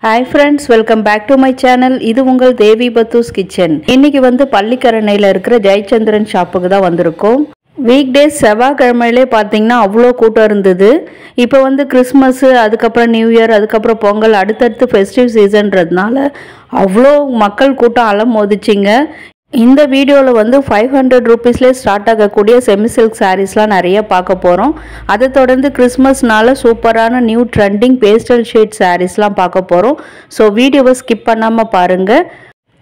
Hi friends, welcome back to my channel. இது உங்கள் தேவி பத்துஸ் kitchen. இன்னைக்கு வந்து பள்ளிக்கரணையில இருக்கிற ஜெயச்சந்திரன் ஷாப்புக்கு தான் வந்திருக்கோம். வீக் டேஸ் செவ்வாய்க்கிழமையிலே பார்த்தீங்கன்னா அவ்வளோ கூட்டம் இருந்தது. இப்போ வந்து கிறிஸ்மஸ், அதுக்கப்புறம் நியூ இயர், அதுக்கப்புறம் பொங்கல், அடுத்தடுத்து ஃபெஸ்டிவ் சீசன்றதுனால அவ்வளோ மக்கள் கூட்டம் அலமோதிச்சிங்க. இந்த வீடியோவில் வந்து 500 ரூபீஸ்லேயே ஸ்டார்ட் ஆகக்கூடிய செமி சில்க் சாரீஸ்லாம் நிறைய பார்க்க போகிறோம். அதை தொடர்ந்து கிறிஸ்மஸ்னால சூப்பரான நியூ ட்ரெண்டிங் பேஸ்டல் ஷேட் சாரீஸ்லாம் பார்க்க போகிறோம். ஸோ வீடியோவை ஸ்கிப் பண்ணாமல் பாருங்கள்.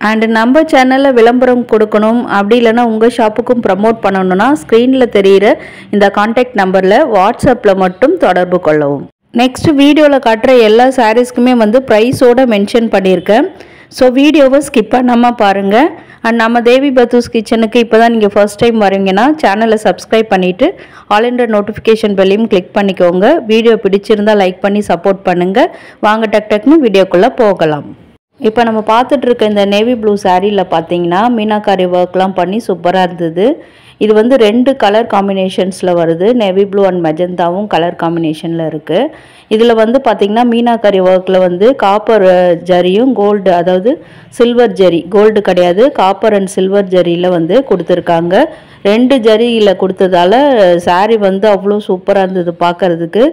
அண்டு நம்ம சேனலில் விளம்பரம் கொடுக்கணும், அப்படி இல்லைனா உங்கள் ஷாப்புக்கும் ப்ரமோட் பண்ணணுன்னா ஸ்க்ரீனில் தெரிகிற இந்த கான்டாக்ட் நம்பரில் வாட்ஸ்அப்பில் மட்டும் தொடர்பு கொள்ளவும். நெக்ஸ்ட் வீடியோவில் காட்டுற எல்லா சாரீஸ்க்குமே வந்து ப்ரைஸோடு மென்ஷன் பண்ணியிருக்கேன். ஸோ வீடியோவை ஸ்கிப் பண்ணாமல் பாருங்கள். அண்ட் நம்ம தேவி பத்துஸ் கிச்சனுக்கு இப்போ தான் நீங்கள் ஃபர்ஸ்ட் டைம் வரீங்கன்னா சேனலை சப்ஸ்கிரைப் பண்ணிவிட்டு ஆல் இன் நோட்டிஃபிகேஷன் பெல்லையும் கிளிக் பண்ணிக்கோங்க. வீடியோ பிடிச்சிருந்தால் லைக் பண்ணி சப்போர்ட் பண்ணுங்கள். வாங்க டக்குன்னு வீடியோக்குள்ளே போகலாம். இப்போ நம்ம பார்த்துட்டு இருக்க இந்த நேவி ப்ளூ சாரியில் பார்த்தீங்கன்னா மீனாக்காரி ஒர்க்லாம் பண்ணி சூப்பராக இருந்தது. இது வந்து 2 கலர் காம்பினேஷன்ஸில் வருது. நேவி ப்ளூ அண்ட் மெஜந்தாவும் கலர் காம்பினேஷனில் இருக்குது. இதில் வந்து பார்த்திங்கன்னா மீனாக்காரி ஒர்க்கில் வந்து காப்பர் ஜரியும் கோல்டு, அதாவது சில்வர் ஜரி, கோல்டு கிடையாது, காப்பர் அண்ட் சில்வர் ஜரியில் வந்து கொடுத்துருக்காங்க. 2 ஜரியில் கொடுத்ததால சாரீ வந்து அவ்வளோ சூப்பராக இருந்தது பார்க்குறதுக்கு.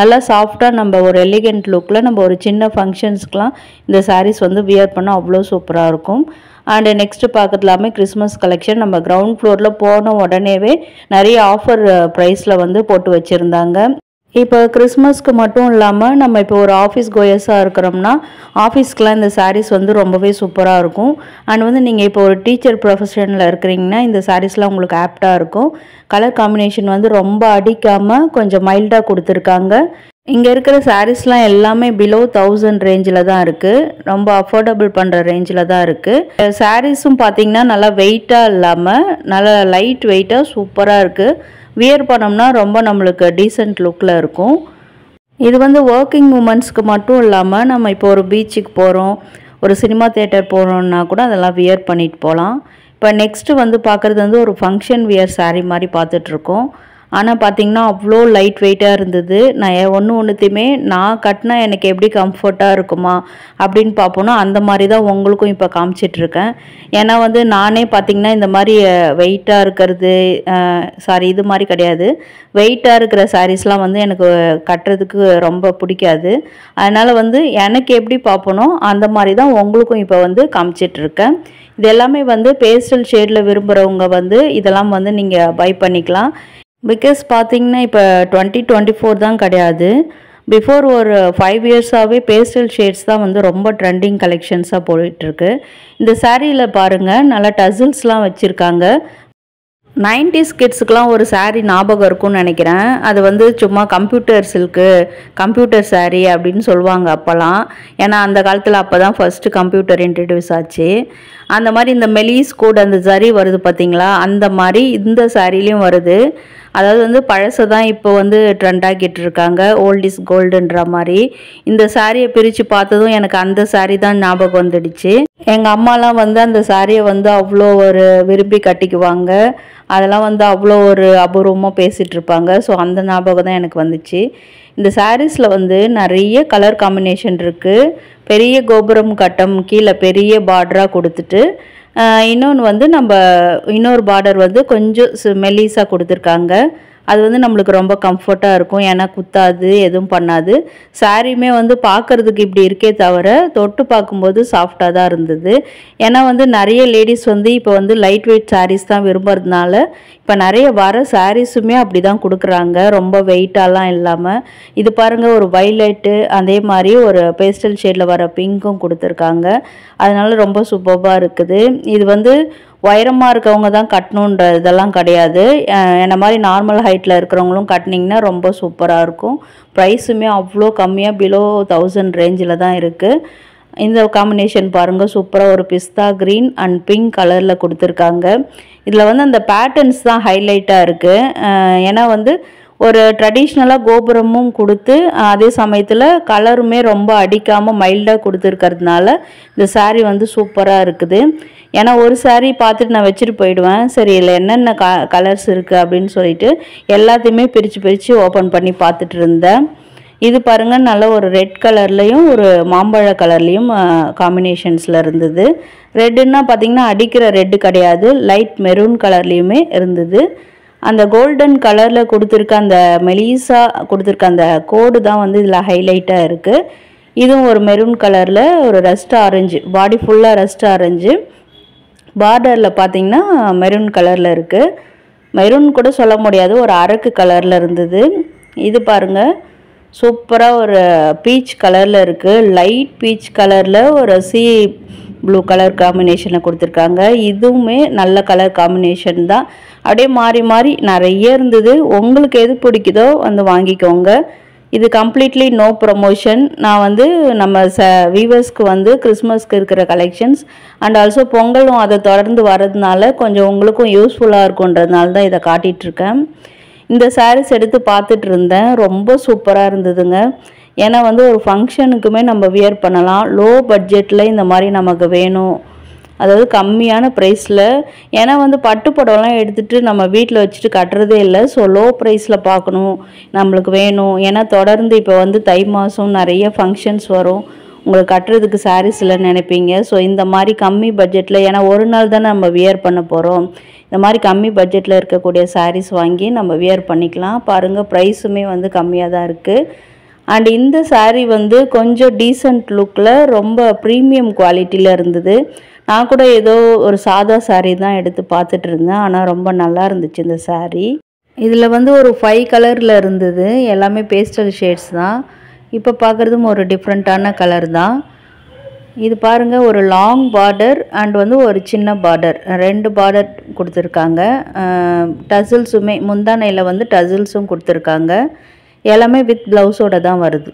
நல்லா சாஃப்டாக நம்ம ஒரு எலிகெண்ட் லுக்கில் நம்ம ஒரு சின்ன ஃபங்க்ஷன்ஸ்க்கெலாம் இந்த சாரீஸ் வந்து வியர் பண்ணால் அவ்வளோ சூப்பராக இருக்கும். அண்டு நெக்ஸ்ட்டு பார்க்கலாமே கிறிஸ்மஸ் கலெக்ஷன். நம்ம கிரவுண்ட் ஃப்ளோரில் போன உடனேவே நிறைய ஆஃபர் ப்ரைஸில் வந்து போட்டு வச்சுருந்தாங்க. இப்போ கிறிஸ்மஸ்க்கு மட்டும் இல்லாமல் நம்ம இப்போ ஒரு ஆஃபீஸ் கோயர்ஸாக இருக்கிறோம்னா ஆஃபீஸ்க்கெலாம் இந்த சாரீஸ் வந்து ரொம்பவே சூப்பராக இருக்கும். அண்ட் வந்து நீங்கள் இப்போ ஒரு டீச்சர் ப்ரொஃபஷனில் இருக்கிறீங்கன்னா இந்த சாரீஸ்லாம் உங்களுக்கு ஆப்டாக இருக்கும். கலர் காம்பினேஷன் வந்து ரொம்ப அடிக்காமல் கொஞ்சம் மைல்டாக கொடுத்துருக்காங்க. இங்கே இருக்கிற சாரீஸ்லாம் எல்லாமே பிலோ 1000 ரேஞ்சில் தான் இருக்குது. ரொம்ப அஃபோர்டபுள் பண்ணுற ரேஞ்சில் தான் இருக்குது. சாரீஸும் பார்த்திங்கன்னா நல்லா வெயிட்டாக இல்லாமல் நல்லா லைட் வெயிட்டாக சூப்பராக இருக்குது. வியர் பண்ணோம்னா ரொம்ப நம்மளுக்கு டீசெண்ட் லுக்கில் இருக்கும். இது வந்து ஒர்க்கிங் உமன்ஸ்க்கு மட்டும் இல்லாமல் நம்ம இப்போ ஒரு பீச்சுக்கு போகிறோம், ஒரு சினிமா தியேட்டர் போகிறோம்னா கூட அதெல்லாம் வியர் பண்ணிட்டு போகலாம். இப்போ நெக்ஸ்ட்டு வந்து பார்க்குறது வந்து ஒரு ஃபங்க்ஷன் வியர் சாரீ மாதிரி பார்த்துட்ருக்கோம். ஆனால் பார்த்திங்கன்னா அவ்வளோ லைட் வெயிட்டாக இருந்தது. நான் ஒன்றுத்தையுமே நான் கட்டினா எனக்கு எப்படி கம்ஃபர்ட்டாக இருக்குமா அப்படின்னு பார்ப்போன்னா அந்த மாதிரி தான் உங்களுக்கும் இப்போ காமிச்சிட்ருக்கேன். ஏன்னா வந்து நானே பார்த்திங்கன்னா இந்த மாதிரி வெயிட்டாக இருக்கிறது, இது மாதிரி கிடையாது, வெயிட்டாக இருக்கிற சாரீஸ்லாம் வந்து எனக்கு கட்டுறதுக்கு ரொம்ப பிடிக்காது. அதனால் வந்து எனக்கு எப்படி பார்ப்பனோ அந்த மாதிரி தான் உங்களுக்கும் இப்போ வந்து காமிச்சிட்ருக்கேன். இது எல்லாமே வந்து பேஸ்டல் ஷேடில் விரும்புகிறவங்க வந்து இதெல்லாம் வந்து நீங்கள் பை பண்ணிக்கலாம். பிகாஸ் பார்த்தீங்கன்னா இப்போ 2024 தான் கிடையாது, பிஃபோர் ஒரு 5 இயர்ஸாகவே பேஸ்டல் ஷேட்ஸ் தான் வந்து ரொம்ப ட்ரெண்டிங் கலெக்ஷன்ஸாக போயிட்டுருக்கு. இந்த சாரியில் பாருங்கள் நல்லா டசில்ஸ்லாம் வச்சுருக்காங்க. 90s கிட்ஸுக்கெலாம் ஒரு சாரீ ஞாபகம் இருக்கும்னு நினைக்கிறேன். அது வந்து சும்மா கம்ப்யூட்டர் சில்க்கு, கம்ப்யூட்டர் சாரீ அப்படின்னு சொல்லுவாங்க அப்போல்லாம். ஏன்னா அந்த காலத்தில் அப்போ தான் ஃபஸ்ட்டு கம்ப்யூட்டர் இன்ட்ரடியூஸ் ஆச்சு. அந்த மாதிரி இந்த மெலிஸ் கூட அந்த ஜரி வருது பார்த்திங்களா, அந்த மாதிரி இந்த சாரீலையும் வருது. அதாவது வந்து பழசை தான் இப்போ வந்து ட்ரெண்டாகிட்டு இருக்காங்க, ஓல்ட் இஸ் கோல்டுன்ற மாதிரி. இந்த சாரியை பிரித்து பார்த்ததும் எனக்கு அந்த சாரீ தான் ஞாபகம் வந்துடுச்சு. எங்கள் அம்மாலாம் வந்து அந்த சாரியை வந்து அவ்வளோ ஒரு விரும்பி கட்டிக்குவாங்க. அதெல்லாம் வந்து அவ்வளோ ஒரு அபூர்வமாக பேசிகிட்டு இருப்பாங்க. ஸோ அந்த ஞாபகம் தான் எனக்கு வந்துச்சு. இந்த சாரீஸில் வந்து நிறைய கலர் காம்பினேஷன் இருக்குது. பெரிய கோபுரம் கட்டம் கீழே பெரிய பார்டராக கொடுத்துட்டு இன்னொன்று வந்து நம்ம இன்னொரு பார்டர் வந்து கொஞ்சம் மெல்லிஸாக கொடுத்துருக்காங்க. அது வந்து நம்மளுக்கு ரொம்ப கம்ஃபர்ட்டாக இருக்கும். ஏன்னா குத்தாது, எதுவும் பண்ணாது. சாரியுமே வந்து பார்க்குறதுக்கு இப்படி இருக்கே தவிர தொட்டு பார்க்கும்போது சாஃப்டாக தான் இருந்தது. ஏன்னா வந்து நிறைய லேடிஸ் வந்து இப்போ வந்து லைட் வெயிட் சாரீஸ் தான் விரும்புறதுனால இப்போ நிறைய வர சாரீஸுமே அப்படி தான் கொடுக்குறாங்க, ரொம்ப வெயிட்டாலாம் இல்லாமல். இது பாருங்கள், ஒரு வைலட்டு, அதே மாதிரி ஒரு பேஸ்டல் ஷேடில் வர பிங்க்கும் கொடுத்துருக்காங்க. அதனால ரொம்ப சூப்பராக இருக்குது. இது வந்து உயரமாக இருக்கவங்க தான் கட்டணுன்ற இதெல்லாம் கிடையாது. என்ன மாதிரி நார்மல் ஹைட்டில் இருக்கிறவங்களும் கட்டினிங்கன்னா ரொம்ப சூப்பராக இருக்கும். ப்ரைஸுமே அவ்வளோ கம்மியாக பிலோ 1000 ரேஞ்சில் தான் இருக்குது. இந்த காம்பினேஷன் பாருங்கள், சூப்பராக ஒரு பிஸ்தா க்ரீன் அண்ட் பிங்க் கலரில் கொடுத்துருக்காங்க. இதில் வந்து அந்த பேட்டர்ன்ஸ் தான் ஹைலைட்டாக இருக்குது. ஏன்னா வந்து ஒரு ட்ரெடிஷ்னலாக கோபுரமும் கொடுத்து அதே சமயத்தில் கலருமே ரொம்ப அடிக்காமல் மைல்டாக கொடுத்துருக்கிறதுனால இந்த சாரீ வந்து சூப்பராக இருக்குது. ஏன்னா ஒரு சாரீ பார்த்துட்டு நான் வச்சுட்டு போயிடுவேன், சரி இல்லை என்னென்ன கலர்ஸ் இருக்குது அப்படின்னு சொல்லிட்டு எல்லாத்தையுமே பிரித்து ஓப்பன் பண்ணி பார்த்துட்டு இருந்தேன். இது பாருங்க நல்ல ஒரு ரெட் கலர்லையும் ஒரு மாம்பழ கலர்லையும் காம்பினேஷன்ஸில் இருந்தது. ரெட்டுன்னா பார்த்தீங்கன்னா அடிக்கிற ரெட்டு கிடையாது, லைட் மெரூன் கலர்லேயுமே இருந்தது. அந்த கோல்டன் கலரில் கொடுத்துருக்க அந்த மெலிசா கொடுத்துருக்க அந்த கோடு தான் வந்து இதில் ஹைலைட்டாக இருக்குது. இதுவும் ஒரு மெரூன் கலரில் ஒரு ரஸ்ட் ஆரஞ்சு, பாடி ஃபுல்லாக ரஸ்ட் ஆரஞ்சு, பார்டரில் பார்த்தீங்கன்னா மெரூன் கலரில் இருக்குது. மெரூன் கூட சொல்ல முடியாது, ஒரு அரக்கு கலரில் இருந்தது. இது பாருங்கள் சூப்பராக ஒரு பீச் கலரில் இருக்குது, லைட் பீச் கலரில் ஒரு சி ப்ளூ கலர் காம்பினேஷனில் கொடுத்துருக்காங்க. இதுவுமே நல்ல கலர் காம்பினேஷன் தான். அப்படியே மாறி மாறி நிறைய இருந்தது. உங்களுக்கு எது பிடிக்குதோ வந்து வாங்கிக்கோங்க. இது கம்ப்ளீட்லி நோ ப்ரமோஷன். நான் வந்து நம்ம வீவர்ஸ்க்கு வந்து கிறிஸ்மஸ்க்கு இருக்கிற கலெக்ஷன்ஸ் அண்ட் ஆல்சோ பொங்கலும் அதை தொடர்ந்து வர்றதுனால கொஞ்சம் உங்களுக்கும் யூஸ்ஃபுல்லாக இருக்குன்றதுனால தான் இதை காட்டிகிட்ருக்கேன். இந்த சாரீஸ் எடுத்து பார்த்துட்டு இருந்தேன், ரொம்ப சூப்பராக இருந்ததுங்க. ஏன்னா வந்து ஒரு ஃபங்க்ஷனுக்குமே நம்ம வியர் பண்ணலாம். லோ பட்ஜெட்டில் இந்த மாதிரி நமக்கு வேணும், அதாவது கம்மியான ப்ரைஸில். ஏன்னா வந்து பட்டு புடவைலாம் எடுத்துகிட்டு நம்ம வீட்டில் வச்சுட்டு கட்டுறதே இல்லை. ஸோ லோ ப்ரைஸில் பார்க்கணும், நம்மளுக்கு வேணும். ஏன்னா தொடர்ந்து இப்போ வந்து தை மாதம் நிறைய ஃபங்க்ஷன்ஸ் வரும், உங்களுக்கு கட்டுறதுக்கு சாரீஸ் இல்லைன்னு நினைப்பீங்க. ஸோ இந்த மாதிரி கம்மி பட்ஜெட்டில், ஏன்னா ஒரு நாள் தானே நம்ம வியர் பண்ண போகிறோம், இந்த மாதிரி கம்மி பட்ஜெட்டில் இருக்கக்கூடிய சாரீஸ் வாங்கி நம்ம வியர் பண்ணிக்கலாம். பாருங்கள் ப்ரைஸுமே வந்து கம்மியாக தான் இருக்குது. அண்ட் இந்த சாரீ வந்து கொஞ்சம் டீசெண்ட் லுக்கில் ரொம்ப ப்ரீமியம் குவாலிட்டியில் இருந்தது. நான் கூட ஏதோ ஒரு சாதா சாரீ தான் எடுத்து பார்த்துட்டு இருந்தேன், ஆனால் ரொம்ப நல்லா இருந்துச்சு இந்த சாரீ. இதில் வந்து ஒரு 5 கலரில் இருந்தது, எல்லாமே பேஸ்டல் ஷேட்ஸ் தான். இப்போ பார்க்குறதும் ஒரு டிஃப்ரெண்ட்டான கலர் தான். இது பாருங்கள் ஒரு லாங் பார்டர் அண்ட் வந்து ஒரு சின்ன பார்டர், 2 பார்டர் கொடுத்துருக்காங்க. டசில்ஸுமே முந்தானையில் வந்து டசில்ஸும் கொடுத்துருக்காங்க. எல்லாமே வித் ப்ளவுஸோடு தான் வருது.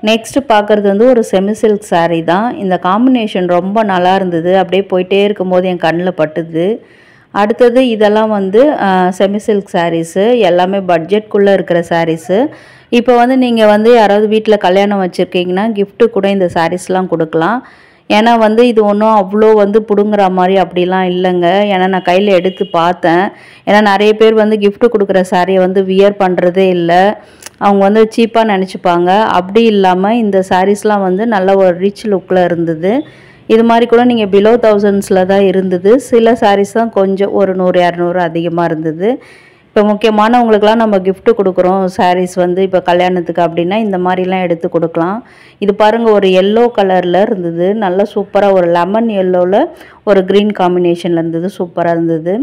நெக்ஸ்ட்டு பார்க்குறது வந்து ஒரு செமி சில்க் சாரீ தான். இந்த காம்பினேஷன் ரொம்ப நல்லா இருந்தது, அப்படியே போயிட்டே இருக்கும்போது என் கண்ணில் பட்டுது. அடுத்தது இதெல்லாம் வந்து செமி சில்க் சாரீஸு, எல்லாமே பட்ஜெட்குள்ளே இருக்கிற சாரீஸு. இப்போ வந்து நீங்கள் வந்து யாராவது வீட்டில் கல்யாணம் வச்சுருக்கீங்கன்னா கிஃப்ட்டு கூட இந்த சாரீஸ்லாம் கொடுக்கலாம். ஏன்னா வந்து இது ஒன்றும் அவ்வளோ வந்து பிடுங்குற மாதிரி அப்படிலாம் இல்லைங்க. ஏன்னா நான் கையில் எடுத்து பார்த்தேன். ஏன்னா நிறைய பேர் வந்து கிஃப்ட்டு கொடுக்குற சாரியை வந்து வியர் பண்ணுறதே இல்லை, அவங்க வந்து சீப்பாக நினச்சிப்பாங்க. அப்படி இல்லாமல் இந்த சாரீஸ்லாம் வந்து நல்ல ஒரு ரிச் லுக்கில் இருந்தது. இது மாதிரி கூட நீங்கள் பிலோ 1000s தான் இருந்தது. சில சாரீஸ் தான் கொஞ்சம் ஒரு 100-200 அதிகமாக இருந்தது. இப்போ முக்கியமானவங்களுக்கெல்லாம் நம்ம கிஃப்ட்டு கொடுக்குறோம் சாரீஸ் வந்து இப்போ கல்யாணத்துக்கு அப்படின்னா இந்த மாதிரிலாம் எடுத்து கொடுக்கலாம். இது பாருங்கள் ஒரு எல்லோ கலரில் இருந்தது, நல்லா சூப்பராக ஒரு லெமன் எல்லோவில் ஒரு க்ரீன் காம்பினேஷனில் இருந்தது, சூப்பராக இருந்தது.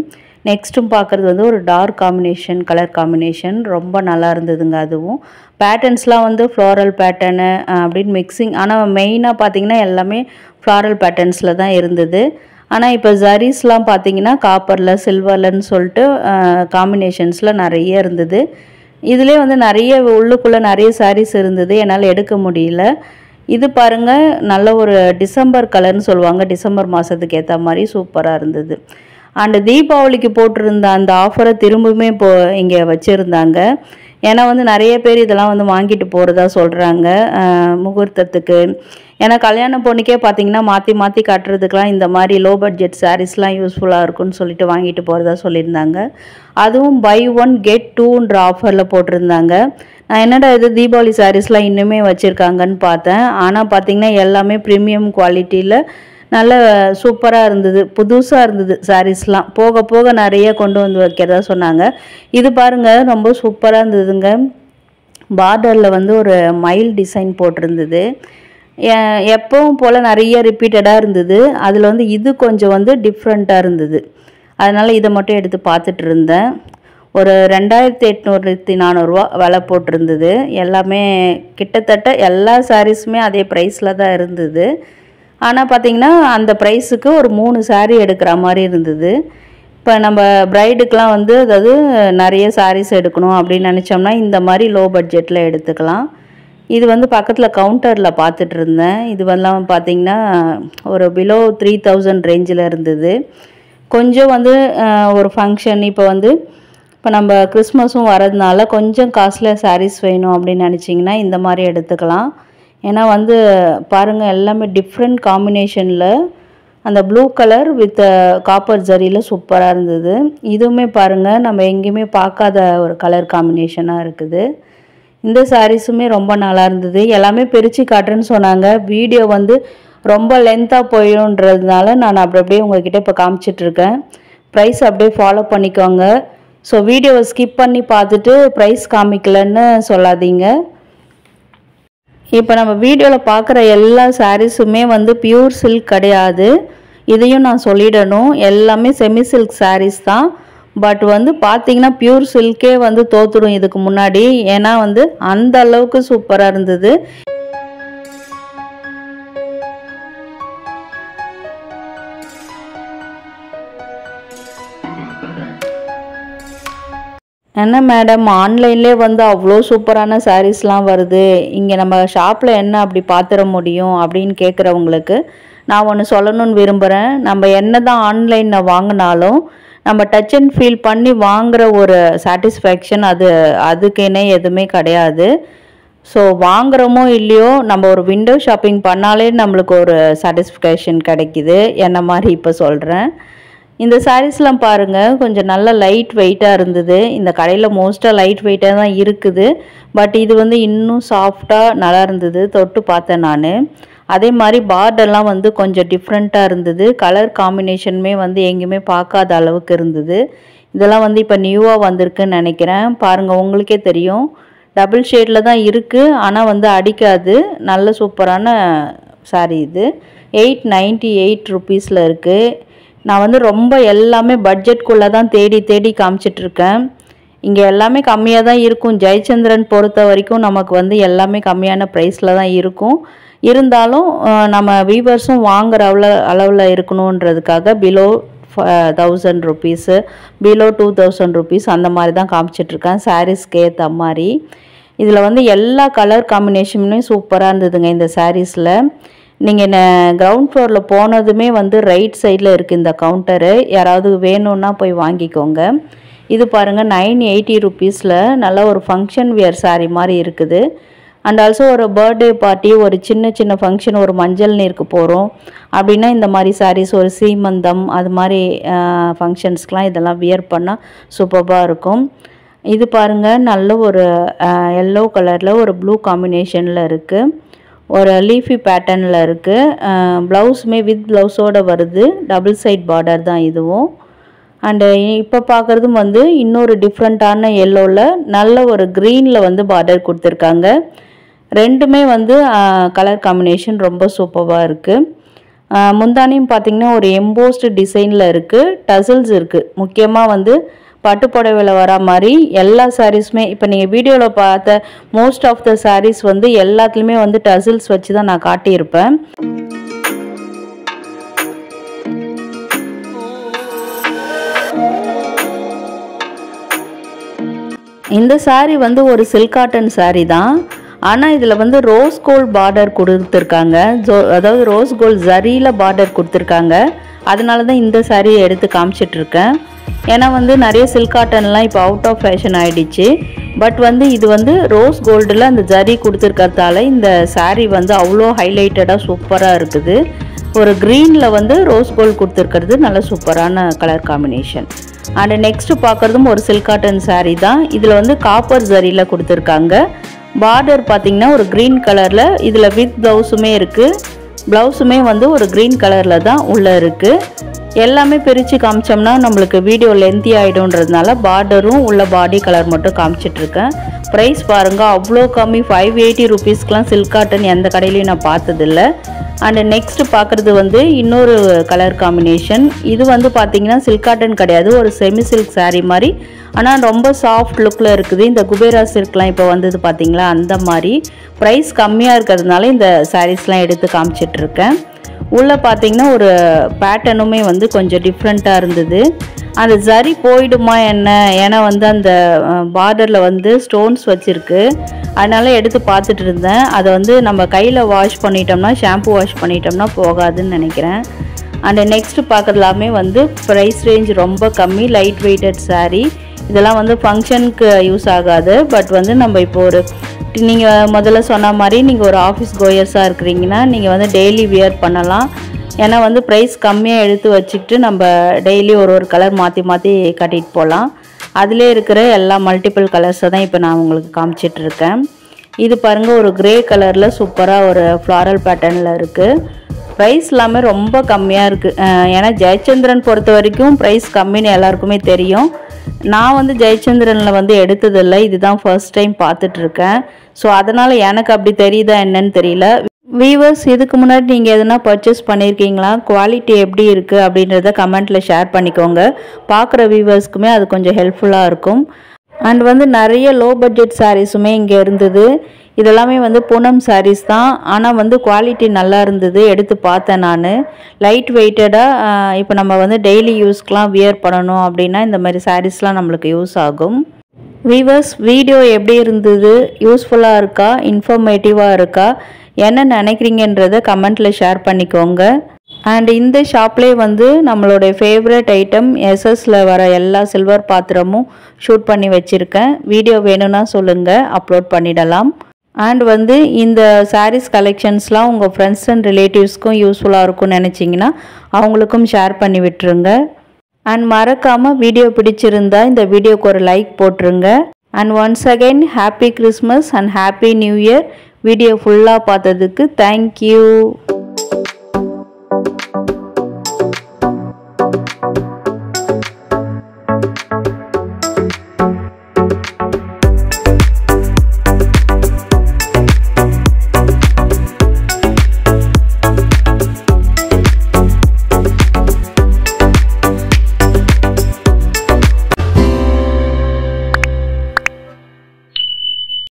நெக்ஸ்ட்டும் பார்க்குறது வந்து ஒரு டார்க் காம்பினேஷன், கலர் காம்பினேஷன் ரொம்ப நல்லா இருந்ததுங்க. அதுவும் பேட்டர்ன்ஸ்லாம் வந்து ஃப்ளாரல் பேட்டர்னு அப்படின்னு மிக்சிங், ஆனால் மெயினாக பார்த்திங்கன்னா எல்லாமே ஃப்ளாரல் பேட்டர்ன்ஸில் தான் இருந்தது. ஆனால் இப்போ ஜரீஸ்லாம் பார்த்தீங்கன்னா காப்பரில் சில்வர்லன்னு சொல்லிட்டு காம்பினேஷன்ஸில் நிறைய இருந்தது. இதிலே வந்து நிறைய உள்ளுக்குள்ளே நிறைய சாரீஸ் இருந்தது, என்னால் எடுக்க முடியல. இது பாருங்கள் நல்ல ஒரு டிசம்பர் கலர்னு சொல்லுவாங்க, டிசம்பர் மாதத்துக்கு ஏற்ற மாதிரி சூப்பராக இருந்தது. அண்டு தீபாவளிக்கு போட்டிருந்த அந்த ஆஃபரை திரும்பவுமே இப்போ இங்கே வச்சுருந்தாங்க. ஏன்னா வந்து நிறைய பேர் இதெல்லாம் வந்து வாங்கிட்டு போகிறதா சொல்கிறாங்க முகூர்த்தத்துக்கு. ஏன்னா கல்யாண பொண்ணுக்கே பார்த்தீங்கன்னா மாற்றி மாற்றி கட்டுறதுக்கெலாம் இந்த மாதிரி லோ பட்ஜெட் சாரீஸ்லாம் யூஸ்ஃபுல்லாக இருக்குன்னு சொல்லிட்டு வாங்கிட்டு போகிறதா சொல்லியிருந்தாங்க. அதுவும் பை 1 get 2ன்ற ஆஃபரில் போட்டிருந்தாங்க. நான் என்னடா இது தீபாவளி சாரீஸ்லாம் இன்னுமே வச்சுருக்காங்கன்னு பார்த்தேன். ஆனால் பார்த்திங்கன்னா எல்லாமே ப்ரீமியம் குவாலிட்டியில் நல்ல சூப்பராக இருந்தது, புதுசாக இருந்தது சாரீஸ்லாம். போக போக நிறைய கொண்டு வந்து வைக்கிறதா சொன்னாங்க. இது பாருங்கள் ரொம்ப சூப்பராக இருந்ததுங்க. பார்டரில் வந்து ஒரு மயில் டிசைன் போட்டிருந்தது. எப்பவும் போல் நிறைய ரிப்பீட்டடாக இருந்தது. அதில் வந்து இது கொஞ்சம் வந்து டிஃப்ரெண்ட்டாக இருந்தது, அதனால் இதை மட்டும் எடுத்து பார்த்துட்டு இருந்தேன். ஒரு 2800-400 விலை போட்டிருந்தது. எல்லாமே கிட்டத்தட்ட எல்லா சாரீஸுமே அதே ப்ரைஸில் தான் இருந்தது. ஆனால் பார்த்திங்கன்னா அந்த ப்ரைஸுக்கு ஒரு 3 சாரீ எடுக்கிற மாதிரி இருந்தது. இப்போ நம்ம ப்ரைடுக்கெலாம் வந்து அதாவது நிறைய சாரீஸ் எடுக்கணும் அப்படின்னு நினச்சோம்னா இந்த மாதிரி லோ பட்ஜெட்டில் எடுத்துக்கலாம். இது வந்து பக்கத்தில் கவுண்டரில் பார்த்துட்டு இருந்தேன். இதுவெல்லாம் பார்த்திங்கன்னா ஒரு பிலோ 3000 ரேஞ்சில் இருந்தது. கொஞ்சம் வந்து ஒரு ஃபங்க்ஷன் இப்போ நம்ம கிறிஸ்மஸும் வரதுனால கொஞ்சம் காஸ்ட்லியாக சாரீஸ் வேணும் அப்படின்னு நினச்சிங்கன்னா இந்த மாதிரி எடுத்துக்கலாம். ஏன்னா வந்து பாருங்கள் எல்லாமே டிஃப்ரெண்ட் காம்பினேஷனில் அந்த ப்ளூ கலர் வித் காப்பர் ஜரியில் சூப்பராக இருந்தது. இதுவுமே பாருங்கள் நம்ம எங்கேயுமே பார்க்காத ஒரு கலர் காம்பினேஷனாக இருக்குது. இந்த சாரீஸுமே ரொம்ப நல்லா இருந்தது. எல்லாமே பிரித்து காட்டுறேன்னு சொன்னாங்க. வீடியோ வந்து ரொம்ப லென்த்தாக போயிடும்ன்றதுனால நான் அப்படியே உங்ககிட்ட இப்போ காமிச்சிட்ருக்கேன். ப்ரைஸ் அப்படியே ஃபாலோ பண்ணிக்கோங்க. ஸோ வீடியோவை ஸ்கிப் பண்ணி பார்த்துட்டு ப்ரைஸ் காமிக்கலன்னு சொல்லாதீங்க. இப்போ நம்ம வீடியோவில் பார்க்குற எல்லா சாரீஸுமே வந்து பியூர் சில்க் கிடையாது. இதையும் நான் சொல்லிடணும். எல்லாமே செமி சில்க் சாரீஸ் தான். பட் வந்து பார்த்திங்கன்னா பியூர் சில்கே வந்து தோத்துடும் இதுக்கு முன்னாடி. ஏன்னா வந்து அந்த அளவுக்கு சூப்பராக இருந்தது. என்ன மேடம் ஆன்லைன்லேயே வந்து அவ்வளோ சூப்பரான சாரீஸ்லாம் வருது, இங்கே நம்ம ஷாப்பில் என்ன அப்படி பார்த்துட முடியும் அப்படின்னு கேட்குறவங்களுக்கு நான் ஒன்று சொல்லணும்னு விரும்புகிறேன். நம்ம என்ன தான் ஆன்லைனில் வாங்கினாலும் நம்ம டச் அண்ட் ஃபீல் பண்ணி வாங்குகிற ஒரு சாட்டிஸ்ஃபேக்ஷன் அதுக்குன்னே எதுவுமே கிடையாது. ஸோ வாங்குகிறோமோ இல்லையோ நம்ம ஒரு விண்டோ ஷாப்பிங் பண்ணாலே நம்மளுக்கு ஒரு சாட்டிஸ்ஃபேக்ஷன் கிடைக்கிது. என்ன மாதிரி இப்போ சொல்கிறேன். இந்த சாரீஸ்லாம் பாருங்கள், கொஞ்சம் நல்ல லைட் வெயிட்டாக இருந்தது. இந்த கடையில் மோஸ்ட்டாக லைட் வெயிட்டாக தான் இருக்குது. பட் இது வந்து இன்னும் சாஃப்டாக நல்லா இருந்தது. தொட்டு பார்த்தேன் நான். அதே மாதிரி பார்டர்லாம் வந்து கொஞ்சம் டிஃப்ரெண்ட்டாக இருந்தது. கலர் காம்பினேஷனுமே வந்து எங்கேயுமே பார்க்காத அளவுக்கு இருந்தது. இதெல்லாம் வந்து இப்போ நியூவாக வந்திருக்குன்னு நினைக்கிறேன். பாருங்கள், உங்களுக்கே தெரியும். டபுள் ஷேடில் தான் இருக்குது, ஆனால் வந்து அடிக்காது. நல்ல சூப்பரான சாரீ இது. 898 ருபீஸில் இருக்குது. நான் வந்து ரொம்ப எல்லாமே பட்ஜெட்குள்ளே தான் தேடி காமிச்சிட்ருக்கேன். இங்கே எல்லாமே கம்மியாக தான் இருக்கும். ஜெயச்சந்திரன் பொறுத்த வரைக்கும் நமக்கு வந்து எல்லாமே கம்மியான ப்ரைஸில் தான் இருக்கும். இருந்தாலும் நம்ம வீவர்ஸும் வாங்குகிற அளவில் இருக்கணுன்றதுக்காக பிலோ 1000 ருபீஸு, பிலோ 2000 ருபீஸ் அந்த மாதிரி தான் காமிச்சிட்ருக்கேன் சாரீஸ்க்கு ஏற்ற மாதிரி. இதில் வந்து எல்லா கலர் காம்பினேஷனுமே சூப்பராக இருந்ததுங்க இந்த சாரீஸில். நீங்கள் கிரவுண்ட் ஃப்ளோரில் போனதுமே வந்து ரைட் சைடில் இருக்குது இந்த கவுண்டரு. யாராவது வேணும்னா போய் வாங்கிக்கோங்க. இது பாருங்கள், 980 ருபீஸில் நல்ல ஒரு ஃபங்க்ஷன் வியர் சாரீ மாதிரி இருக்குது. அண்ட் ஆல்சோ ஒரு பர்த்டே பார்ட்டி, ஒரு சின்ன ஃபங்க்ஷன், ஒரு மஞ்சள் நீருக்கு போகிறோம் அப்படின்னா இந்த மாதிரி சாரீஸ், ஒரு சீமந்தம் அது மாதிரி ஃபங்க்ஷன்ஸ்க்கெலாம் இதெல்லாம் வியர் பண்ணால் சூப்பராக இருக்கும். இது பாருங்கள், நல்ல ஒரு எல்லோ கலரில் ஒரு ப்ளூ காம்பினேஷனில் இருக்குது. ஒரு லீஃபி பேட்டர்னில் இருக்குது. ப்ளவுஸுமே வித் ப்ளவுஸோடு வருது. டபுள் சைட் பார்டர் தான் இதுவும். அண்டு இப்போ பார்க்குறதும் வந்து இன்னொரு டிஃப்ரெண்ட்டான எல்லோவில் நல்ல ஒரு க்ரீனில் வந்து பார்டர் கொடுத்துருக்காங்க. ரெண்டுமே வந்து கலர் காம்பினேஷன் ரொம்ப சூப்பராக இருக்குது. முந்தானியும் பார்த்திங்கன்னா ஒரு எம்போஸ்டு டிசைனில் இருக்குது. டசில்ஸ் இருக்குது. முக்கியமாக வந்து பட்டு புடவையில் வர மாதிரி எல்லா சாரீஸுமே இப்போ நீங்கள் வீடியோவில் பார்த்த மோஸ்ட் ஆஃப் த சாரீஸ் வந்து எல்லாத்துலேயுமே வந்து டசில்ஸ் வச்சு தான் நான் காட்டியிருப்பேன். இந்த சாரீ வந்து ஒரு சில்க் காட்டன் சாரீ தான். ஆனால் இதில் வந்து ரோஸ் கோல்ட் பார்டர் கொடுத்துருக்காங்க. அதாவது ரோஸ் கோல்ட் ஜரியில் பார்டர் கொடுத்துருக்காங்க. அதனால தான் இந்த சாரியை எடுத்து காமிச்சிட்ருக்கேன். ஏன்னா வந்து நிறைய சில்க் காட்டன்லாம் இப்போ அவுட் ஆஃப் ஃபேஷன் ஆகிடுச்சு. பட் வந்து இது வந்து ரோஸ் கோல்டில் அந்த ஜரி கொடுத்துருக்கறதால இந்த சாரீ வந்து அவ்வளோ ஹைலைட்டடாக சூப்பராக இருக்குது. ஒரு க்ரீனில் வந்து ரோஸ் கோல்டு கொடுத்துருக்கிறது நல்ல சூப்பரான கலர் காம்பினேஷன். அண்ட் நெக்ஸ்ட்டு பார்க்குறதும் ஒரு சில்க் காட்டன் சாரீ தான். இதில் வந்து காப்பர் ஜரியில் கொடுத்துருக்காங்க. பார்டர் பார்த்திங்கன்னா ஒரு க்ரீன் கலரில், இதில் வித் ப்ளவுஸுமே இருக்குது. ப்ளவுஸுமே வந்து ஒரு க்ரீன் கலரில் தான் உள்ளே இருக்குது. எல்லாமே பிரித்து காமிச்சோம்னா நம்மளுக்கு வீடியோ லென்த்தி ஆகிடும்ன்றதுனால பார்டரும் உள்ள பாடி கலர் மட்டும் காமிச்சிட்ருக்கேன். ப்ரைஸ் பாருங்கள், அவ்வளோ கம்மி. 580 ருபீஸ்க்கெலாம் சில்க் காட்டன் எந்த கடையிலையும் நான் பார்த்ததில்ல. அண்டு நெக்ஸ்ட்டு பார்க்குறது வந்து இன்னொரு கலர் காம்பினேஷன். இது வந்து பார்த்திங்கன்னா சில்க் காட்டன் கிடையாது, ஒரு செமி சில்க் சாரீ மாதிரி. ஆனால் ரொம்ப சாஃப்ட் லுக்கில் இருக்குது. இந்த குபேரா சில்க்லாம் இப்போ வந்தது பார்த்திங்களா, அந்த மாதிரி. ப்ரைஸ் கம்மியாக இருக்கிறதுனால இந்த சாரீஸ்லாம் எடுத்து காமிச்சிட்ருக்கேன். உள்ளே பார்த்திங்கன்னா ஒரு பேட்டர்னுமே வந்து கொஞ்சம் டிஃப்ரெண்ட்டாக இருந்தது. அந்த ஜரி போயிடுமா என்ன, ஏன்னா வந்து அந்த பார்டரில் வந்து ஸ்டோன்ஸ் வச்சுருக்கு. அதனால் எடுத்து பார்த்துட்டு இருந்தேன். அதை வந்து நம்ம கையில் வாஷ் பண்ணிட்டோம்னா, ஷாம்பு வாஷ் பண்ணிட்டோம்னா போகாதுன்னு நினைக்கிறேன். அண்டு நெக்ஸ்ட்டு பார்க்குறதுலாமே வந்து ப்ரைஸ் ரேஞ்ச் ரொம்ப கம்மி, லைட் வெயிட்டட் சாரீ. இதெல்லாம் வந்து ஃபங்க்ஷனுக்கு யூஸ் ஆகாது. பட் வந்து நம்ம இப்போ ஒரு நீங்கள் முதல்ல சொன்ன மாதிரி நீங்கள் ஒரு ஆஃபீஸ் கோயர்ஸாக இருக்கிறீங்கன்னா நீங்கள் வந்து டெய்லி வியர் பண்ணலாம். ஏன்னா வந்து ப்ரைஸ் கம்மியாக எடுத்து வச்சுக்கிட்டு நம்ம டெய்லி ஒரு கலர் மாற்றி கட்டிட்டு போகலாம். அதிலே இருக்கிற எல்லா மல்டிபிள் கலர்ஸை தான் இப்போ நான் உங்களுக்கு காமிச்சிட்ருக்கேன். இது பாருங்கள் ஒரு கிரே கலரில் சூப்பராக ஒரு ஃப்ளாரல் பேட்டர்னில் இருக்குது. ப்ரைஸ் எல்லாமே ரொம்ப கம்மியாக இருக்குது. ஏன்னா ஜெயச்சந்திரன் பொறுத்த வரைக்கும் ப்ரைஸ் கம்மின்னு எல்லாருக்குமே தெரியும். நான் வந்து ஜெயச்சந்திரனில் வந்து எடுத்ததில்லை, இதுதான் ஃபர்ஸ்ட் டைம் பார்த்துட்ருக்கேன். ஸோ அதனால் எனக்கு அப்படி தெரியுதா என்னன்னு தெரியல. வீவர்ஸ், இதுக்கு முன்னாடி நீங்கள் எதனா பர்ச்சேஸ் பண்ணியிருக்கீங்களா? குவாலிட்டி எப்படி இருக்குது அப்படின்றத கமெண்ட்டில் ஷேர் பண்ணிக்கோங்க. பார்க்குற வீவர்ஸ்க்குமே அது கொஞ்சம் ஹெல்ப்ஃபுல்லாக இருக்கும். அண்ட் வந்து நிறைய லோ பட்ஜெட் சாரீஸுமே இங்கே இருந்தது. இதெல்லாமே வந்து பூனம் சாரீஸ் தான். ஆனால் வந்து குவாலிட்டி நல்லா இருந்தது. எடுத்து பார்த்தேன் நான். லைட் வெயிட்டடாக இப்போ நம்ம வந்து டெய்லி யூஸ்க்கெலாம் வியர் பண்ணணும் அப்படின்னா இந்த மாதிரி சாரீஸ்லாம் நம்மளுக்கு யூஸ் ஆகும். வீவர்ஸ், வீடியோ எப்படி இருந்தது? யூஸ்ஃபுல்லாக இருக்கா? இன்ஃபர்மேட்டிவாக இருக்கா? என்ன நினைக்கிறீங்கன்றதை கமெண்ட்டில் ஷேர் பண்ணிக்கோங்க. அண்ட் இந்த ஷாப்லேயே வந்து நம்மளுடைய ஃபேவரட் ஐட்டம் எஸ்எஸில் வர எல்லா சில்வர் பாத்திரமும் ஷூட் பண்ணி வச்சுருக்கேன். வீடியோ வேணும்னா சொல்லுங்கள், அப்லோட் பண்ணிடலாம். அண்ட் வந்து இந்த சாரீஸ் கலெக்ஷன்ஸ்லாம் உங்கள் ஃப்ரெண்ட்ஸ் அண்ட் ரிலேட்டிவ்ஸ்க்கும் யூஸ்ஃபுல்லாக இருக்கும்னு நினச்சிங்கன்னா அவங்களுக்கும் ஷேர் பண்ணி விட்டுருங்க. அண்ட் மறக்காமல் வீடியோ பிடிச்சிருந்தா இந்த வீடியோக்கு ஒரு லைக் போட்டுருங்க. And once again happy Christmas and happy new year. Video ஃபுல்லாக பார்த்ததுக்கு தேங்க்யூ.